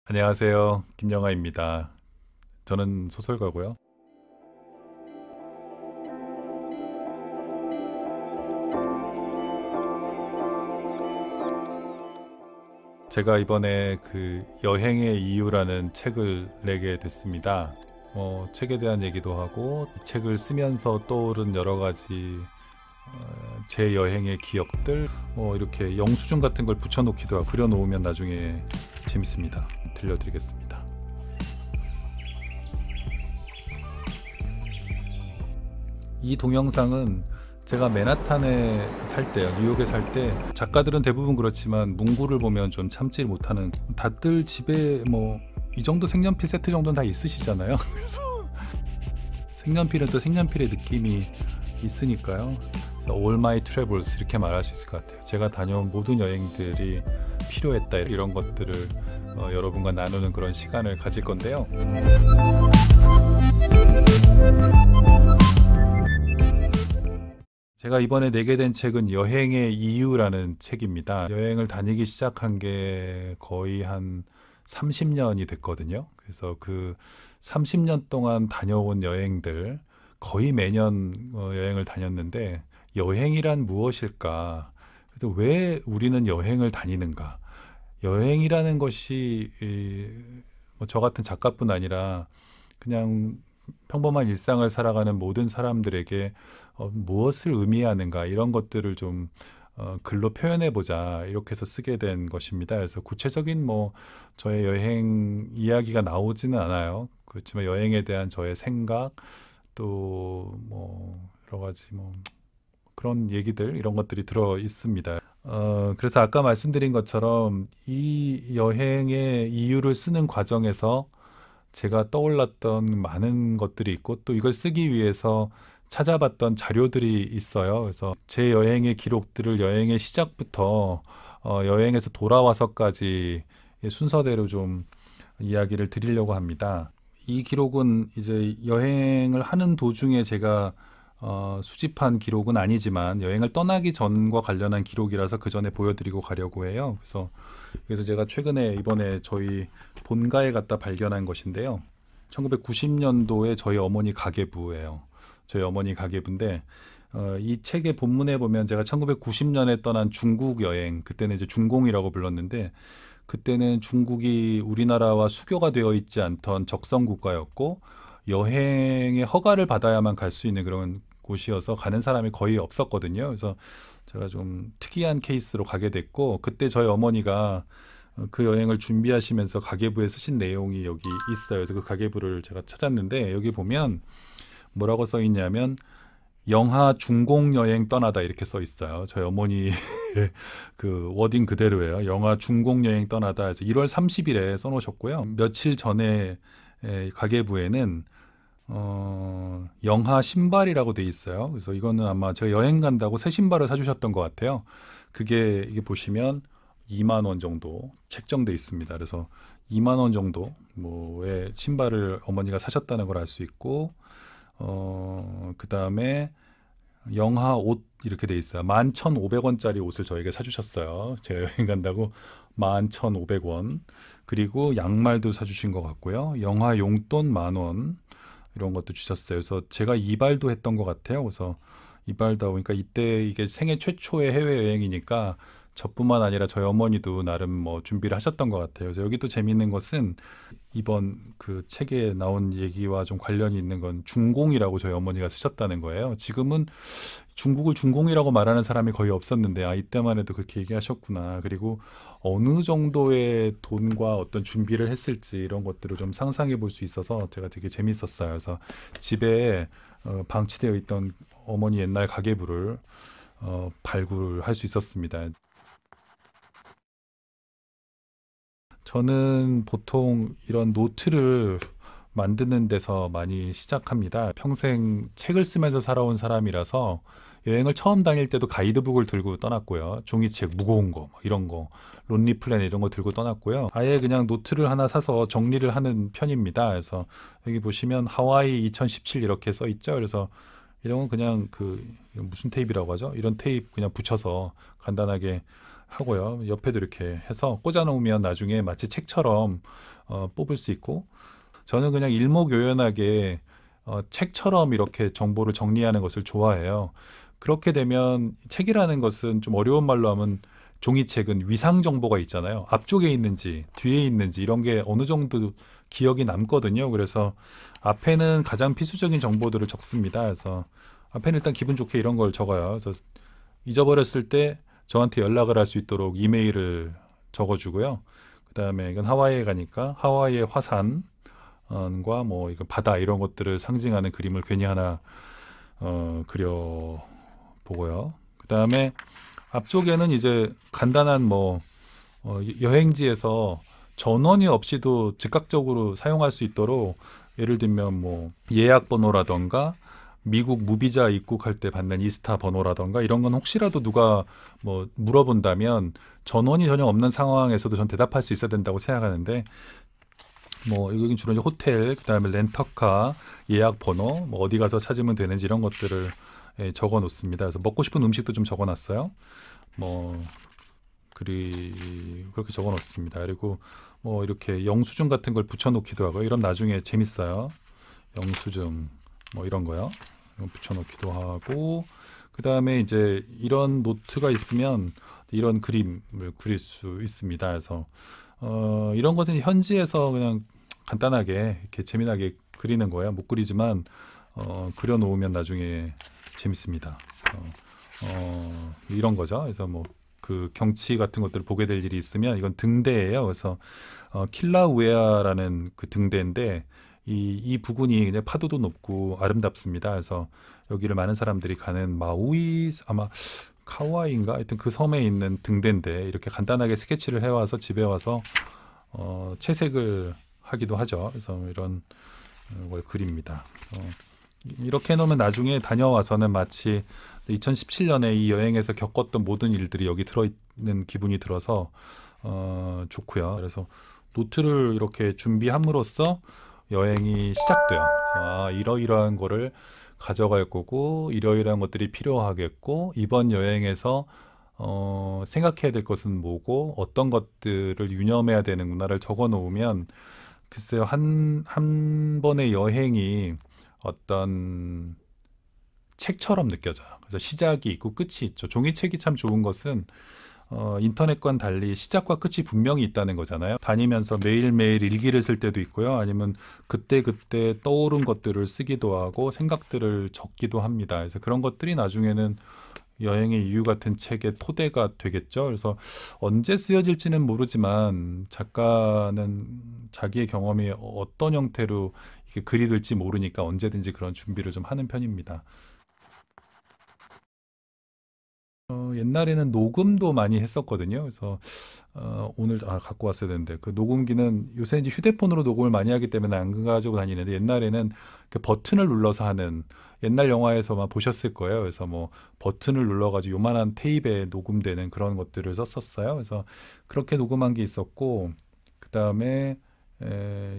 안녕하세요. 김영하입니다. 저는 소설가고요. 제가 이번에 그 여행의 이유라는 책을 내게 됐습니다. 책에 대한 얘기도 하고 이 책을 쓰면서 떠오른 여러 가지 제 여행의 기억들 이렇게 영수증 같은 걸 붙여놓기도 하고 그려놓으면 나중에 재밌습니다. 들려드리겠습니다. 이 동영상은 제가 맨하탄에 살 때요, 뉴욕에 살 때 작가들은 대부분 그렇지만 문구를 보면 좀 참지 못하는, 다들 집에 뭐 이 정도 색연필 세트 정도는 다 있으시잖아요. 그래서 색연필은 또 색연필의 느낌이 있으니까요. 그래서 All my travels 이렇게 말할 수 있을 것 같아요. 제가 다녀온 모든 여행들이 필요했다, 이런 것들을 여러분과 나누는 그런 시간을 가질 건데요. 제가 이번에 내게 된 책은 여행의 이유라는 책입니다. 여행을 다니기 시작한 게 거의 한 30년이 됐거든요. 그래서 그 30년 동안 다녀온 여행들, 거의 매년 여행을 다녔는데, 여행이란 무엇일까? 그래서 왜 우리는 여행을 다니는가? 여행이라는 것이 저 같은 작가뿐 아니라 그냥 평범한 일상을 살아가는 모든 사람들에게 무엇을 의미하는가, 이런 것들을 좀 글로 표현해보자, 이렇게 해서 쓰게 된 것입니다. 그래서 구체적인 저의 여행 이야기가 나오지는 않아요. 그렇지만 여행에 대한 저의 생각, 또 여러 가지 그런 얘기들, 이런 것들이 들어 있습니다. 그래서 아까 말씀드린 것처럼 이 여행의 이유를 쓰는 과정에서 제가 떠올랐던 많은 것들이 있고, 또 이걸 쓰기 위해서 찾아봤던 자료들이 있어요. 그래서 제 여행의 기록들을 여행의 시작부터 여행에서 돌아와서까지 순서대로 좀 이야기를 드리려고 합니다. 이 기록은 이제 여행을 하는 도중에 제가 수집한 기록은 아니지만 여행을 떠나기 전과 관련한 기록이라서 그 전에 보여드리고 가려고 해요. 그래서 제가 최근에 이번에 저희 본가에 갔다 발견한 것인데요. 1990년도에 저희 어머니 가계부예요. 저희 어머니 가계부인데, 이 책의 본문에 보면 제가 1990년에 떠난 중국 여행, 그때는 이제 중공이라고 불렀는데, 그때는 중국이 우리나라와 수교가 되어 있지 않던 적성 국가였고, 여행의 허가를 받아야만 갈 수 있는 그런 곳이어서 가는 사람이 거의 없었거든요. 그래서 제가 좀 특이한 케이스로 가게 됐고, 그때 저희 어머니가 그 여행을 준비하시면서 가계부에 쓰신 내용이 여기 있어요. 그래서 그 가계부를 제가 찾았는데, 여기 보면 뭐라고 써 있냐면 영하 중공 여행 떠나다, 이렇게 써 있어요. 저희 어머니 그 워딩 그대로예요. 영하 중공 여행 떠나다 해서 1월 30일에 써놓으셨고요. 며칠 전에 가계부에는 영하 신발이라고 돼 있어요. 그래서 이거는 아마 제가 여행 간다고 새 신발을 사주셨던 것 같아요. 이게 보시면 2만 원 정도 책정돼 있습니다. 그래서 2만 원 정도 뭐의 신발을 어머니가 사셨다는 걸 알 수 있고, 그 다음에 영하 옷 이렇게 돼 있어요. 11,500원짜리 옷을 저에게 사주셨어요. 제가 여행 간다고 11,500원. 그리고 양말도 사주신 것 같고요. 영하 용돈 10,000원, 이런 것도 주셨어요. 그래서 제가 이발도 했던 것 같아요. 그래서 이발도 보니까 이때 이게 생애 최초의 해외여행이니까 저뿐만 아니라 저희 어머니도 나름 준비를 하셨던 것 같아요. 그래서 여기 또 재미있는 것은 이번 그 책에 나온 얘기와 좀 관련이 있는 건 중공이라고 저희 어머니가 쓰셨다는 거예요. 지금은 중국을 중공이라고 말하는 사람이 거의 없었는데, 이때만 해도 그렇게 얘기하셨구나. 그리고 어느 정도의 돈과 어떤 준비를 했을지, 이런 것들을 좀 상상해 볼 수 있어서 제가 되게 재밌었어요. 그래서 집에 방치되어 있던 어머니 옛날 가계부를 발굴할 수 있었습니다. 저는 보통 이런 노트를 만드는 데서 많이 시작합니다. 평생 책을 쓰면서 살아온 사람이라서 여행을 처음 다닐 때도 가이드북을 들고 떠났고요. 종이책 무거운 거, 이런 거, 론리 플랜 이런 거 들고 떠났고요. 아예 그냥 노트를 하나 사서 정리를 하는 편입니다. 그래서 여기 보시면 하와이 2017 이렇게 써 있죠. 그래서 이런 건 그냥 이건 무슨 테이프라고 하죠? 이런 테이프 그냥 붙여서 간단하게 하고요. 옆에도 이렇게 해서 꽂아 놓으면 나중에 마치 책처럼 뽑을 수 있고, 저는 그냥 일목요연하게 책처럼 이렇게 정보를 정리하는 것을 좋아해요. 그렇게 되면 책이라는 것은 좀 어려운 말로 하면 종이책은 위상 정보가 있잖아요. 앞쪽에 있는지 뒤에 있는지 이런 게 어느 정도 기억이 남거든요. 그래서 앞에는 가장 필수적인 정보들을 적습니다. 그래서 앞에는 일단 기분 좋게 이런 걸 적어요. 그래서 잊어버렸을 때 저한테 연락을 할 수 있도록 이메일을 적어주고요. 그 다음에 이건 하와이에 가니까 하와이의 화산과 뭐 이거 바다 이런 것들을 상징하는 그림을 괜히 하나 그려 보고요. 그 다음에 앞쪽에는 이제 간단한 뭐 여행지에서 전원이 없이도 즉각적으로 사용할 수 있도록 예를 들면 뭐 예약 번호라던가 미국 무비자 입국할 때 받는 이스타 번호라던가 이런 건 혹시라도 누가 뭐 물어본다면 전원이 전혀 없는 상황에서도 전 대답할 수 있어야 된다고 생각하는데, 뭐 여기 주로 이제 호텔, 그다음에 렌터카 예약 번호, 뭐 어디 가서 찾으면 되는지 이런 것들을 적어 놓습니다. 그래서 먹고 싶은 음식도 좀 적어 놨어요. 뭐 그렇게 적어 놓습니다. 그리고 뭐 이렇게 영수증 같은 걸 붙여 놓기도 하고요. 이런 나중에 재밌어요. 영수증 뭐 이런 거요. 붙여 놓기도 하고, 그다음에 이제 이런 노트가 있으면 이런 그림을 그릴 수 있습니다. 그래서 이런 것은 현지에서 그냥 간단하게 이렇게 재미나게 그리는 거예요. 못 그리지만 그려 놓으면 나중에 재밌습니다. 이런 거죠. 그래서 뭐 그 경치 같은 것들을 보게 될 일이 있으면 이건 등대예요. 그래서 킬라우에아라는 그 등대인데 이 부근이 그냥 파도도 높고 아름답습니다. 그래서 여기를 많은 사람들이 가는 마우이 아마 카와이인가 하여튼 그 섬에 있는 등대인데 이렇게 간단하게 스케치를 해와서 집에 와서 채색을 하기도 하죠. 그래서 이런 걸 그립니다. 이렇게 해놓으면 나중에 다녀와서는 마치 2017년에 이 여행에서 겪었던 모든 일들이 여기 들어있는 기분이 들어서 좋고요. 그래서 노트를 이렇게 준비함으로써 여행이 시작돼요. 그래서 이러이러한 거를 가져갈 거고 이러이러한 것들이 필요하겠고 이번 여행에서 생각해야 될 것은 뭐고 어떤 것들을 유념해야 되는구나를 적어 놓으면 글쎄요 한 번의 여행이 어떤 책처럼 느껴져요. 그래서 시작이 있고 끝이 있죠. 종이책이 참 좋은 것은 인터넷과는 달리 시작과 끝이 분명히 있다는 거잖아요. 다니면서 매일매일 일기를 쓸 때도 있고요. 아니면 그때그때 떠오른 것들을 쓰기도 하고 생각들을 적기도 합니다. 그래서 그런 것들이 나중에는 여행의 이유 같은 책의 토대가 되겠죠. 그래서 언제 쓰여질지는 모르지만 작가는 자기의 경험이 어떤 형태로 이렇게 글이 될지 모르니까 언제든지 그런 준비를 좀 하는 편입니다. 옛날에는 녹음도 많이 했었거든요. 그래서 오늘 갖고 왔어야 되는데 그 녹음기는 요새 이제 휴대폰으로 녹음을 많이 하기 때문에 안 가지고 다니는데 옛날에는 그 버튼을 눌러서 하는 옛날 영화에서만 보셨을 거예요. 그래서 뭐 버튼을 눌러가지고 요만한 테이프에 녹음되는 그런 것들을 썼었어요. 그래서 그렇게 녹음한 게 있었고 그 다음에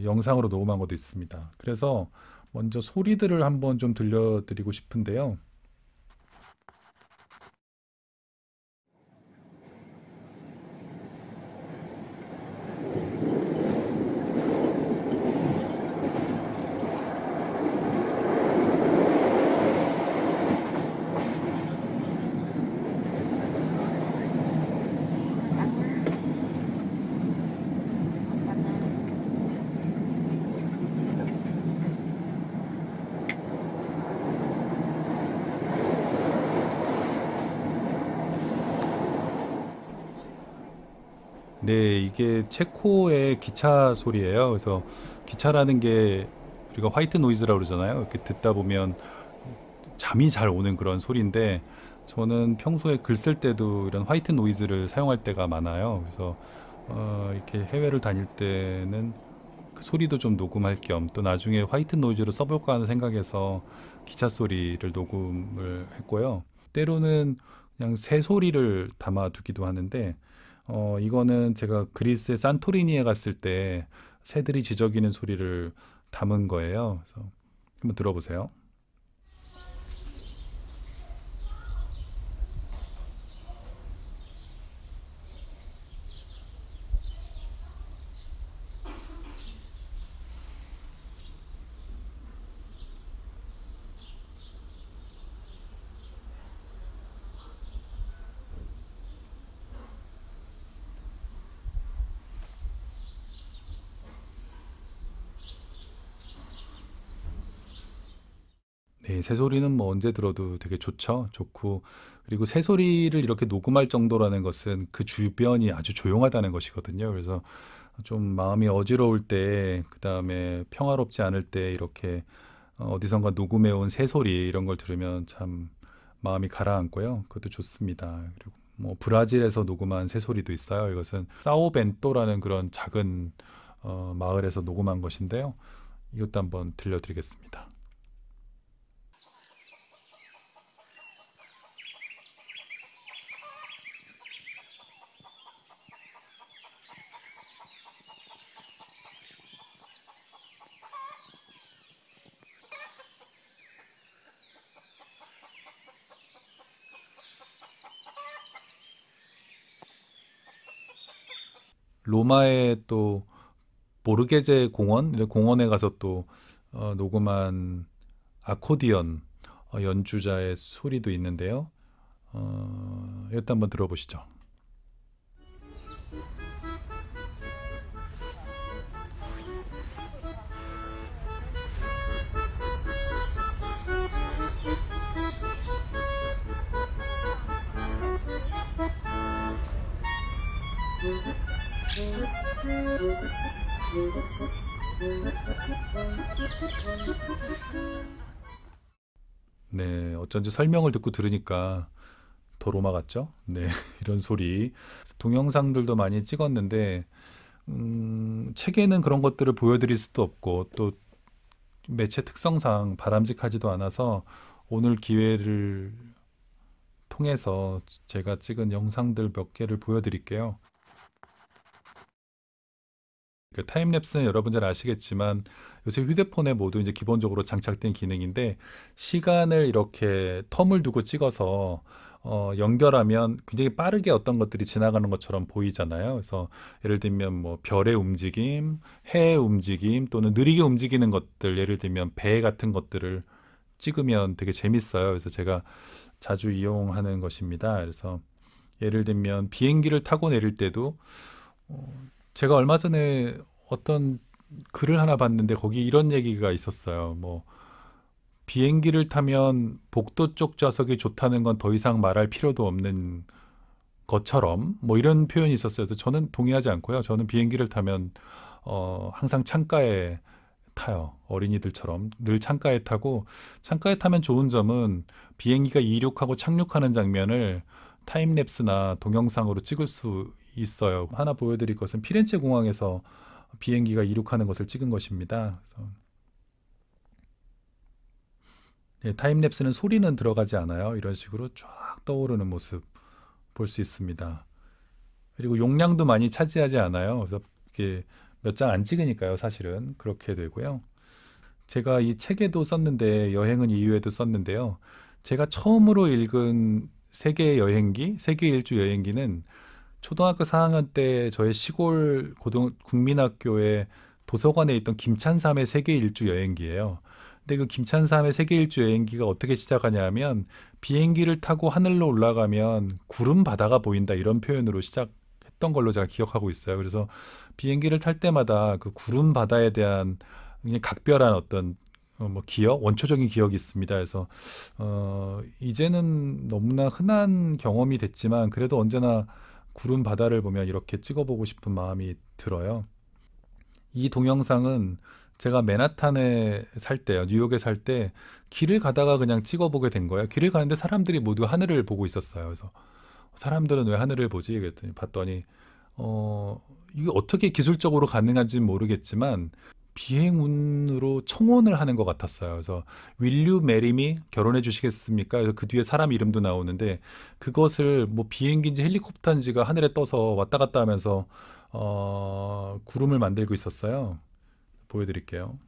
영상으로 녹음한 것도 있습니다. 그래서 먼저 소리들을 한번 좀 들려드리고 싶은데요. 네, 이게 체코의 기차 소리예요. 그래서 기차라는 게 우리가 화이트 노이즈라고 그러잖아요. 이렇게 듣다 보면 잠이 잘 오는 그런 소리인데 저는 평소에 글 쓸 때도 이런 화이트 노이즈를 사용할 때가 많아요. 그래서 이렇게 해외를 다닐 때는 그 소리도 좀 녹음할 겸 또 나중에 화이트 노이즈로 써볼까 하는 생각에서 기차 소리를 녹음을 했고요. 때로는 그냥 새 소리를 담아두기도 하는데 이거는 제가 그리스의 산토리니에 갔을 때 새들이 지저귀는 소리를 담은 거예요. 그래서 한번 들어보세요. 네, 새소리는 뭐 언제 들어도 되게 좋죠. 좋고, 그리고 새소리를 이렇게 녹음할 정도라는 것은 그 주변이 아주 조용하다는 것이거든요. 그래서 좀 마음이 어지러울 때, 그 다음에 평화롭지 않을 때 이렇게 어디선가 녹음해 온 새소리 이런 걸 들으면 참 마음이 가라앉고요. 그것도 좋습니다. 그리고 뭐 브라질에서 녹음한 새소리도 있어요. 이것은 사오벤토라는 그런 작은 마을에서 녹음한 것인데요. 이것도 한번 들려드리겠습니다. 로마의 또 보르게제 공원, 이런 공원에 가서 또 녹음한 아코디언 연주자의 소리도 있는데요. 이것도 한번 들어보시죠. 네, 어쩐지 설명을 듣고 들으니까 더 로마 같죠? 네, 이런 소리. 동영상들도 많이 찍었는데, 책에는 그런 것들을 보여드릴 수도 없고, 또 매체 특성상 바람직하지도 않아서 오늘 기회를 통해서 제가 찍은 영상들 몇 개를 보여드릴게요. 그 타임랩스는 여러분 잘 아시겠지만 요새 휴대폰에 모두 이제 기본적으로 장착된 기능인데 시간을 이렇게 텀을 두고 찍어서 연결하면 굉장히 빠르게 어떤 것들이 지나가는 것처럼 보이잖아요. 그래서 예를 들면 뭐 별의 움직임, 해의 움직임 또는 느리게 움직이는 것들 예를 들면 배 같은 것들을 찍으면 되게 재밌어요. 그래서 제가 자주 이용하는 것입니다. 그래서 예를 들면 비행기를 타고 내릴 때도 제가 얼마 전에 어떤 글을 하나 봤는데 거기 이런 얘기가 있었어요. 뭐 비행기를 타면 복도 쪽 좌석이 좋다는 건 더 이상 말할 필요도 없는 것처럼 뭐 이런 표현이 있었어요. 그래서 저는 동의하지 않고요. 저는 비행기를 타면 항상 창가에 타요. 어린이들처럼 늘 창가에 타고 창가에 타면 좋은 점은 비행기가 이륙하고 착륙하는 장면을 타임랩스나 동영상으로 찍을 수 있어요. 하나 보여드릴 것은 피렌체 공항에서 비행기가 이륙하는 것을 찍은 것입니다. 그래서 타임랩스는 소리는 들어가지 않아요. 이런 식으로 쫙 떠오르는 모습 볼 수 있습니다. 그리고 용량도 많이 차지하지 않아요. 그래서 이게 몇 장 안 찍으니까요. 사실은 그렇게 되고요. 제가 이 책에도 썼는데 여행은 이유에도 썼는데요. 제가 처음으로 읽은 세계 여행기, 세계 일주 여행기는 초등학교 4학년 때 저의 시골 국민학교에 도서관에 있던 김찬삼의 세계 일주 여행기예요. 근데 그 김찬삼의 세계 일주 여행기가 어떻게 시작하냐면 비행기를 타고 하늘로 올라가면 구름 바다가 보인다 이런 표현으로 시작했던 걸로 제가 기억하고 있어요. 그래서 비행기를 탈 때마다 그 구름 바다에 대한 그냥 각별한 어떤 뭐 기억, 원초적인 기억이 있습니다. 그래서 이제는 너무나 흔한 경험이 됐지만 그래도 언제나 구름 바다를 보면 이렇게 찍어보고 싶은 마음이 들어요. 이 동영상은 제가 맨하탄에 살 때요, 뉴욕에 살 때 길을 가다가 그냥 찍어보게 된 거예요. 길을 가는데 사람들이 모두 하늘을 보고 있었어요. 그래서 사람들은 왜 하늘을 보지? 그랬더니 봤더니 이게 어떻게 기술적으로 가능한지는 모르겠지만 비행운으로 청혼을 하는 것 같았어요. 그래서 Will you marry me? 결혼해 주시겠습니까? 그래서 그 뒤에 사람 이름도 나오는데 그것을 뭐 비행기인지 헬리콥터인지가 하늘에 떠서 왔다 갔다 하면서 구름을 만들고 있었어요. 보여드릴게요.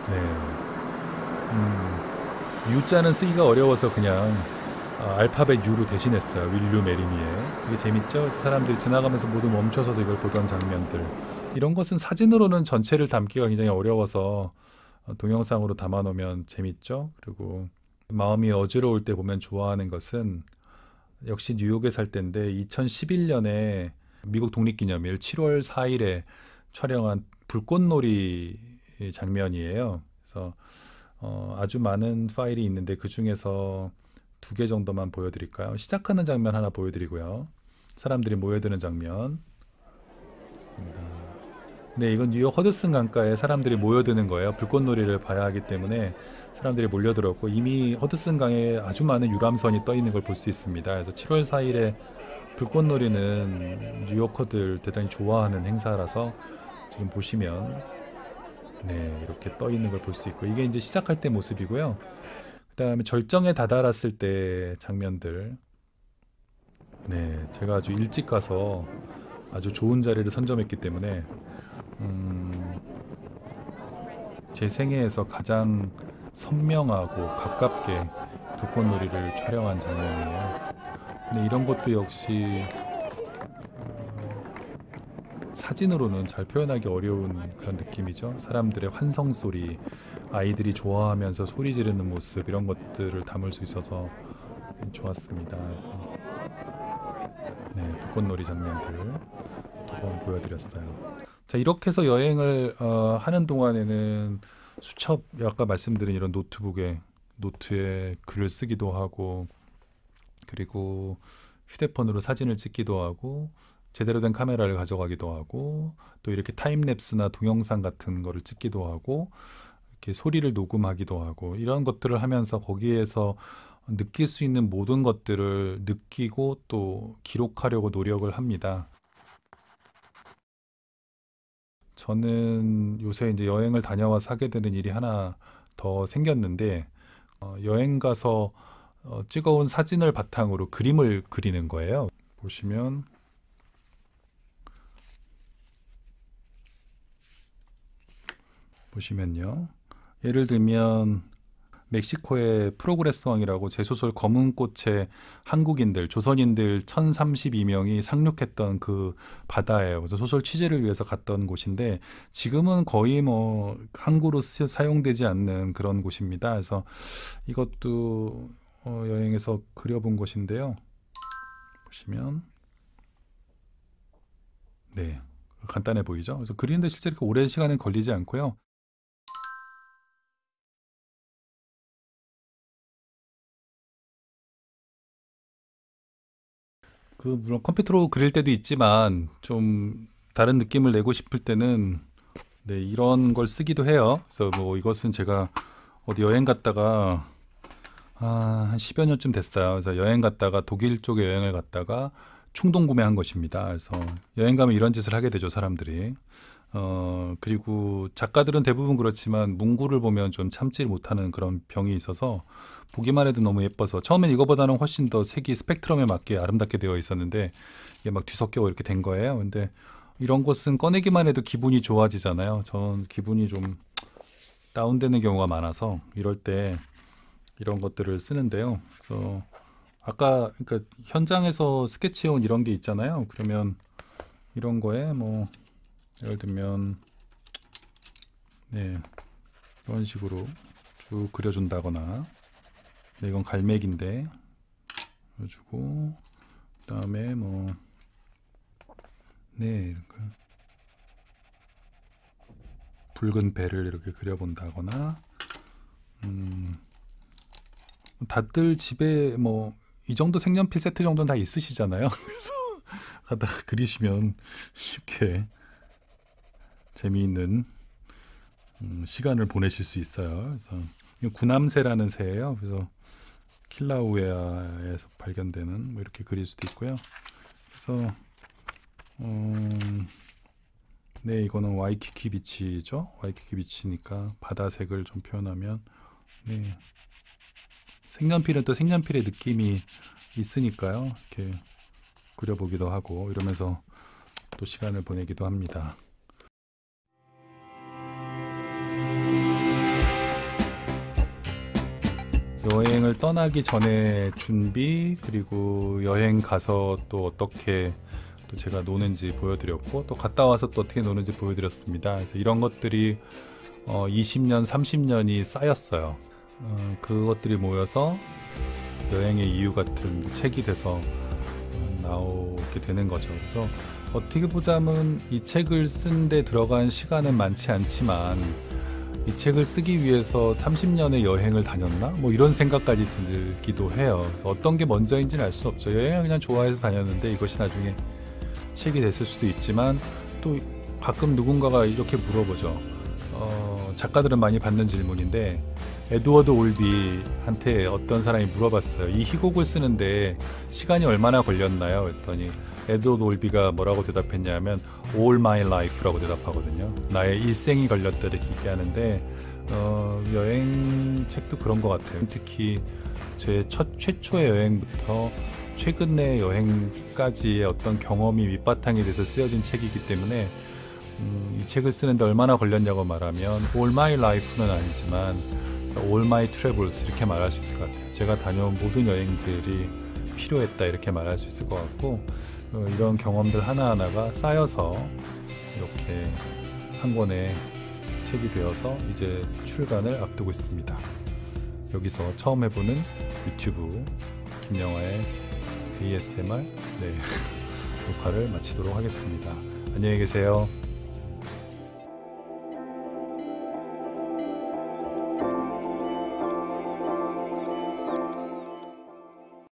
네. U자는 쓰기가 어려워서 그냥 알파벳 U로 대신했어요. Will you marry me에. 되게 재밌죠? 그래서 사람들이 지나가면서 모두 멈춰서서 이걸 보던 장면들. 이런 것은 사진으로는 전체를 담기가 굉장히 어려워서 동영상으로 담아놓으면 재밌죠? 그리고 마음이 어지러울 때 보면 좋아하는 것은 역시 뉴욕에 살 때인데 2011년에 미국 독립기념일 7월 4일에 촬영한 불꽃놀이 장면이에요. 그래서 아주 많은 파일이 있는데 그 중에서 2개 정도만 보여드릴까요? 시작하는 장면 하나 보여드리고요. 사람들이 모여드는 장면. 좋습니다. 네, 이건 뉴욕 허드슨 강가에 사람들이 모여드는 거예요. 불꽃놀이를 봐야 하기 때문에 사람들이 몰려들었고, 이미 허드슨 강에 아주 많은 유람선이 떠 있는 걸 볼 수 있습니다. 그래서 7월 4일에 불꽃놀이는 뉴요커들 대단히 좋아하는 행사라서 지금 보시면 네, 이렇게 떠 있는 걸 볼 수 있고, 이게 이제 시작할 때 모습이고요. 그 다음에 절정에 다다랐을 때 장면들. 네, 제가 아주 일찍 가서 아주 좋은 자리를 선점했기 때문에 제 생애에서 가장 선명하고 가깝게 불꽃놀이를 촬영한 장면이에요. 근데 이런 것도 역시 사진으로는 잘 표현하기 어려운 그런 느낌이죠. 사람들의 환성 소리, 아이들이 좋아하면서 소리 지르는 모습, 이런 것들을 담을 수 있어서 좋았습니다. 네, 불꽃놀이 장면들 2번 보여드렸어요. 자, 이렇게 해서 여행을 하는 동안에는 수첩, 아까 말씀드린 이런 노트에 글을 쓰기도 하고, 그리고 휴대폰으로 사진을 찍기도 하고, 제대로 된 카메라를 가져가기도 하고, 또 이렇게 타임랩스나 동영상 같은 거를 찍기도 하고, 이렇게 소리를 녹음하기도 하고, 이런 것들을 하면서 거기에서 느낄 수 있는 모든 것들을 느끼고 또 기록하려고 노력을 합니다. 저는 요새 이제 여행을 다녀와서 하게 되는 일이 하나 더 생겼는데, 여행 가서 찍어온 사진을 바탕으로 그림을 그리는 거예요. 보시면요. 예를 들면 멕시코의 프로그레스 왕이라고 제 소설 검은 꽃의 한국인들, 조선인들 1032명이 상륙했던 그 바다예요. 그래서 소설 취재를 위해서 갔던 곳인데, 지금은 거의 뭐 항구로 사용되지 않는 그런 곳입니다. 그래서 이것도 여행에서 그려본 것인데요. 보시면 네, 간단해 보이죠? 그래서 그리는데 실제로 그렇게 오랜 시간은 걸리지 않고요. 물론 컴퓨터로 그릴 때도 있지만 좀 다른 느낌을 내고 싶을 때는 네, 이런 걸 쓰기도 해요. 그래서 뭐 이것은 제가 어디 여행 갔다가 한 10여 년쯤 됐어요. 그래서 여행 갔다가 독일 쪽에 여행을 갔다가 충동 구매한 것입니다. 그래서 여행 가면 이런 짓을 하게 되죠, 사람들이. 그리고 작가들은 대부분 그렇지만 문구를 보면 좀 참지 못하는 그런 병이 있어서 보기만 해도 너무 예뻐서, 처음엔 이거보다는 훨씬 더 색이 스펙트럼에 맞게 아름답게 되어 있었는데 이게 막 뒤섞여 이렇게 된 거예요. 근데 이런 것은 꺼내기만 해도 기분이 좋아지잖아요. 저는 기분이 좀 다운되는 경우가 많아서 이럴 때 이런 것들을 쓰는데요. 그래서 아까 그러니까 현장에서 스케치해온 이런 게 있잖아요. 그러면 이런 거에 뭐 예를 들면 네, 이런 식으로 쭉 그려준다거나, 네, 이건 갈매기인데 그려주고, 그 다음에 뭐 네, 이렇게 붉은 배를 이렇게 그려본다거나, 다들 집에 뭐 이 정도 색연필 세트 정도는 다 있으시잖아요. 그래서 하다가 그리시면 쉽게 재미있는 시간을 보내실 수 있어요. 그래서 이건 구남새라는 새예요. 그래서 킬라우에아에서 발견되는, 뭐 이렇게 그릴 수도 있고요. 그래서 네, 이거는 와이키키 비치죠. 와이키키 비치니까 바다색을 좀 표현하면, 네, 색연필은 또 색연필의 느낌이 있으니까요. 이렇게 그려보기도 하고 이러면서 또 시간을 보내기도 합니다. 여행을 떠나기 전에 준비, 그리고 여행 가서 또 어떻게 또 제가 노는지 보여드렸고, 또 갔다 와서 또 어떻게 노는지 보여드렸습니다. 그래서 이런 것들이 20년, 30년이 쌓였어요. 그것들이 모여서 여행의 이유 같은 책이 돼서 나오게 되는 거죠. 그래서 어떻게 보자면 이 책을 쓴 데 들어간 시간은 많지 않지만 이 책을 쓰기 위해서 30년의 여행을 다녔나? 뭐 이런 생각까지 들기도 해요. 그래서 어떤 게 먼저인지는 알 수 없죠. 여행을 그냥 좋아해서 다녔는데 이것이 나중에 책이 됐을 수도 있지만, 또 가끔 누군가가 이렇게 물어보죠. 작가들은 많이 받는 질문인데, 에드워드 올비한테 어떤 사람이 물어봤어요. 이 희곡을 쓰는데 시간이 얼마나 걸렸나요? 그랬더니 에드워드 올비가 뭐라고 대답했냐면 All My Life라고 대답하거든요. 나의 일생이 걸렸다 이렇게 얘기하는데, 여행 책도 그런 것 같아요. 특히 제 최초의 여행부터 최근의 여행까지의 어떤 경험이 밑바탕이 돼서 쓰여진 책이기 때문에 이 책을 쓰는데 얼마나 걸렸냐고 말하면 All My Life는 아니지만 All My Travels 이렇게 말할 수 있을 것 같아요. 제가 다녀온 모든 여행들이 필요했다 이렇게 말할 수 있을 것 같고, 이런 경험들 하나하나가 쌓여서 이렇게 한 권의 책이 되어서 이제 출간을 앞두고 있습니다. 여기서 처음 해보는 유튜브 김영하의 ASMR 녹화를 마치도록 하겠습니다. 안녕히 계세요.